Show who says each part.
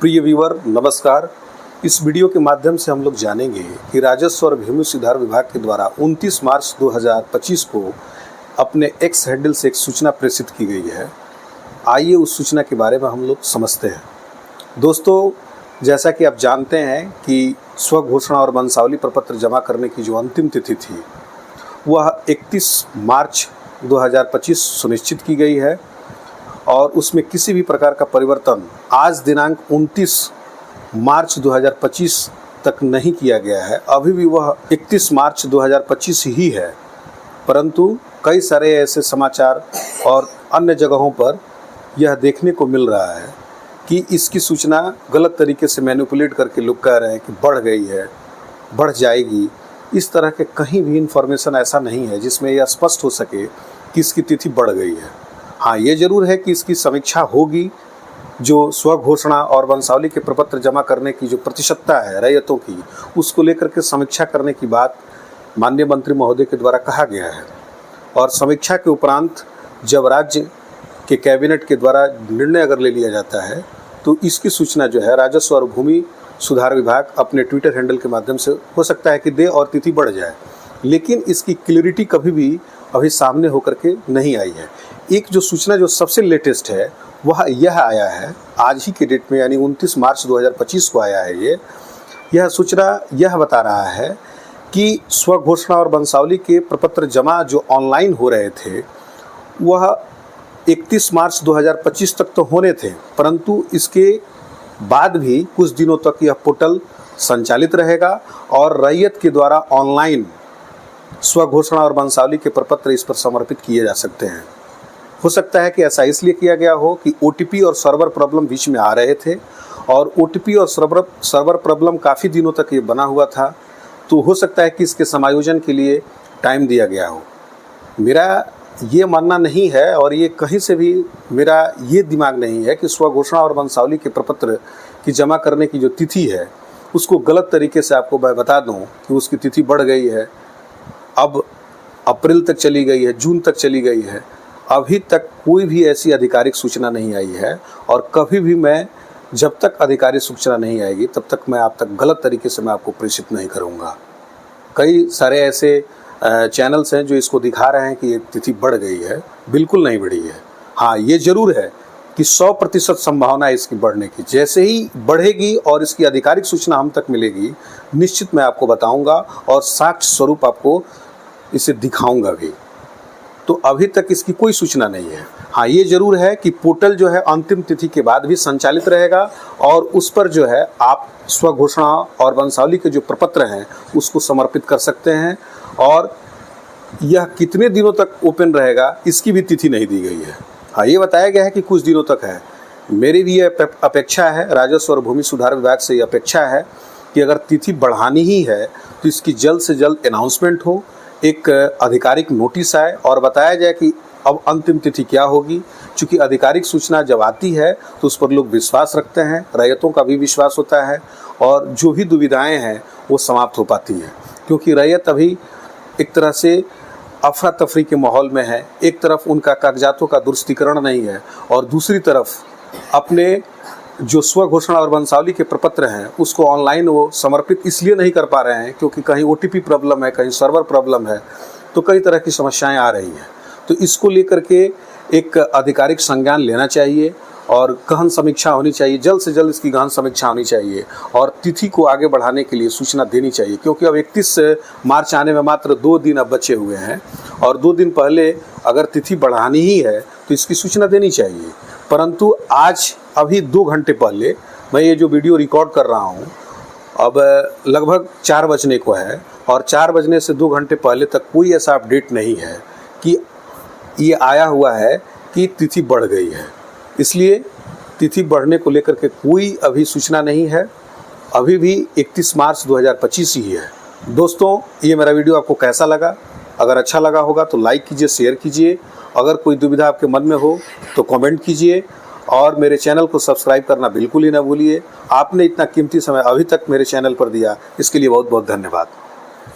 Speaker 1: प्रिय व्यूअर नमस्कार। इस वीडियो के माध्यम से हम लोग जानेंगे कि राजस्व और भूमि सुधार विभाग के द्वारा 29 मार्च 2025 को अपने एक्स हैंडल से एक सूचना प्रेषित की गई है। आइए उस सूचना के बारे में हम लोग समझते हैं। दोस्तों, जैसा कि आप जानते हैं कि स्व घोषणा और वंशावली प्रपत्र जमा करने की जो अंतिम तिथि थी वह 31 मार्च 2025 सुनिश्चित की गई है और उसमें किसी भी प्रकार का परिवर्तन आज दिनांक 29 मार्च 2025 तक नहीं किया गया है। अभी भी वह 31 मार्च 2025 ही है, परंतु कई सारे ऐसे समाचार और अन्य जगहों पर यह देखने को मिल रहा है कि इसकी सूचना गलत तरीके से मैनिपुलेट करके लोग कह रहे हैं कि बढ़ गई है, बढ़ जाएगी। इस तरह के कहीं भी इन्फॉर्मेशन ऐसा नहीं है जिसमें यह स्पष्ट हो सके कि इसकी तिथि बढ़ गई है। हाँ, ये जरूर है कि इसकी समीक्षा होगी। जो स्व घोषणा और वंशावली के प्रपत्र जमा करने की जो प्रतिशतता है रैयतों की, उसको लेकर के समीक्षा करने की बात माननीय मंत्री महोदय के द्वारा कहा गया है। और समीक्षा के उपरांत जब राज्य के कैबिनेट के द्वारा निर्णय अगर ले लिया जाता है तो इसकी सूचना जो है राजस्व और भूमि सुधार विभाग अपने ट्विटर हैंडल के माध्यम से हो सकता है कि दे और तिथि बढ़ जाए, लेकिन इसकी क्लियरिटी कभी भी अभी सामने होकर के नहीं आई है। एक जो सूचना जो सबसे लेटेस्ट है वह यह आया है आज ही के डेट में, यानी 29 मार्च 2025 को आया है। यह सूचना यह बता रहा है कि स्व घोषणा और वंशावली के प्रपत्र जमा जो ऑनलाइन हो रहे थे वह 31 मार्च 2025 तक तो होने थे, परंतु इसके बाद भी कुछ दिनों तक यह पोर्टल संचालित रहेगा और रैयत के द्वारा ऑनलाइन स्व घोषणा और वंशावली के प्रपत्र इस पर समर्पित किए जा सकते हैं। हो सकता है कि ऐसा इसलिए किया गया हो कि ओटीपी और सर्वर प्रॉब्लम बीच में आ रहे थे और ओटीपी और सर्वर प्रॉब्लम काफ़ी दिनों तक ये बना हुआ था, तो हो सकता है कि इसके समायोजन के लिए टाइम दिया गया हो। मेरा ये मानना नहीं है और ये कहीं से भी मेरा ये दिमाग नहीं है कि स्व घोषणा और वंशावली के प्रपत्र की जमा करने की जो तिथि है उसको गलत तरीके से आपको मैं बता दूं कि उसकी तिथि बढ़ गई है, अब अप्रैल तक चली गई है, जून तक चली गई है। अभी तक कोई भी ऐसी आधिकारिक सूचना नहीं आई है और कभी भी मैं जब तक आधिकारिक सूचना नहीं आएगी तब तक मैं आप तक गलत तरीके से मैं आपको प्रेषित नहीं करूंगा। कई सारे ऐसे चैनल्स हैं जो इसको दिखा रहे हैं कि ये तिथि बढ़ गई है, बिल्कुल नहीं बढ़ी है। हाँ, ये जरूर है कि 100% संभावना है इसकी बढ़ने की। जैसे ही बढ़ेगी और इसकी आधिकारिक सूचना हम तक मिलेगी निश्चित मैं आपको बताऊंगा और साक्ष्य स्वरूप आपको इसे दिखाऊंगा भी। तो अभी तक इसकी कोई सूचना नहीं है। हाँ, ये जरूर है कि पोर्टल जो है अंतिम तिथि के बाद भी संचालित रहेगा और उस पर जो है आप स्व घोषणा और वंशावली के जो प्रपत्र हैं उसको समर्पित कर सकते हैं और यह कितने दिनों तक ओपन रहेगा इसकी भी तिथि नहीं दी गई है। हाँ, ये बताया गया है कि कुछ दिनों तक है। मेरी भी ये अपेक्षा है, राजस्व और भूमि सुधार विभाग से ये अपेक्षा है कि अगर तिथि बढ़ानी ही है तो इसकी जल्द से जल्द अनाउंसमेंट हो, एक आधिकारिक नोटिस आए और बताया जाए कि अब अंतिम तिथि क्या होगी। चूँकि आधिकारिक सूचना जब आती है तो उस पर लोग विश्वास रखते हैं, रैयतों का भी विश्वास होता है और जो भी दुविधाएं हैं वो समाप्त हो पाती हैं, क्योंकि रैयत अभी एक तरह से अफरा तफरी के माहौल में है। एक तरफ उनका कागजातों का दुरुस्तीकरण नहीं है और दूसरी तरफ अपने जो स्व घोषणा और वंशावली के प्रपत्र हैं उसको ऑनलाइन वो समर्पित इसलिए नहीं कर पा रहे हैं क्योंकि कहीं ओटीपी प्रॉब्लम है, कहीं सर्वर प्रॉब्लम है, तो कई तरह की समस्याएं आ रही हैं। तो इसको लेकर के एक आधिकारिक संज्ञान लेना चाहिए और गहन समीक्षा होनी चाहिए, जल्द से जल्द इसकी गहन समीक्षा होनी चाहिए और तिथि को आगे बढ़ाने के लिए सूचना देनी चाहिए, क्योंकि अब 31 मार्च आने में मात्र 2 दिन अब बचे हुए हैं और 2 दिन पहले अगर तिथि बढ़ानी ही है तो इसकी सूचना देनी चाहिए। परंतु आज अभी 2 घंटे पहले मैं ये जो वीडियो रिकॉर्ड कर रहा हूँ, अब लगभग 4 बजने को है और 4 बजने से 2 घंटे पहले तक कोई ऐसा अपडेट नहीं है कि ये आया हुआ है कि तिथि बढ़ गई है। इसलिए तिथि बढ़ने को लेकर के कोई अभी सूचना नहीं है, अभी भी 31 मार्च 2025 ही है। दोस्तों, ये मेरा वीडियो आपको कैसा लगा? अगर अच्छा लगा होगा तो लाइक कीजिए, शेयर कीजिए। अगर कोई दुविधा आपके मन में हो तो कमेंट कीजिए और मेरे चैनल को सब्सक्राइब करना बिल्कुल ही ना भूलिए। आपने इतना कीमती समय अभी तक मेरे चैनल पर दिया, इसके लिए बहुत बहुत धन्यवाद।